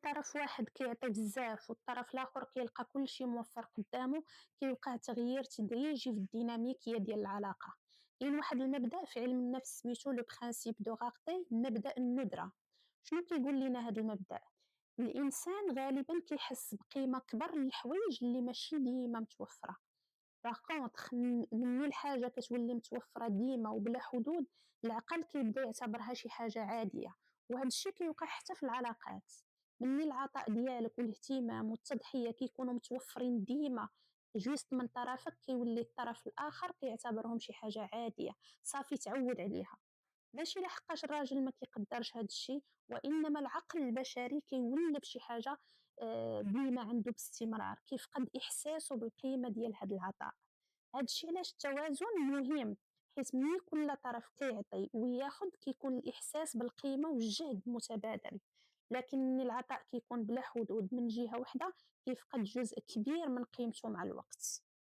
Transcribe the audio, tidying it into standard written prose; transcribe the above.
طرف واحد كيعطي بزاف والطرف الآخر كيلقى كلشي موفّر قدامو، كيوقع تغيير تدريجي في الديناميكية ديال العلاقة. كاين واحد المبدأ في علم النفس سميتو لو برانسيب دو غارتي، مبدأ الندرة. شنو كيقول لينا هاد المبدأ؟ الإنسان غالبًا كيحس بقيمة كبر للحوايج اللي ماشي ديما متوفرة. باغ كونطخ مني الحاجة كتولي متوفرة ديما وبلا حدود، العقل كيبدا يعتبرها شي حاجة عادية، وهاد الشي كيوقع حتى في العلاقات. مني العطاء ديالك والاهتمام والتضحية كيكونوا متوفرين ديما جوست من طرفك، كيولي الطرف الآخر كيعتبرهم شي حاجة عادية صافي تعود عليها. ماشي لحقاش الراجل ما كيقدرش هاد الشي، وإنما العقل البشري كيولف شي حاجة ديما عنده باستمرار، كيفقد إحساسه بالقيمة ديال هاد العطاء. هاد الشي علاش التوازن مهم، حيت ملي كل طرف كيعطي وياخد كيكون الإحساس بالقيمة والجهد متبادل، لكن ملي العطاء كيكون بلا حدود من جهة وحدة كيفقد جزء كبير من قيمته مع الوقت.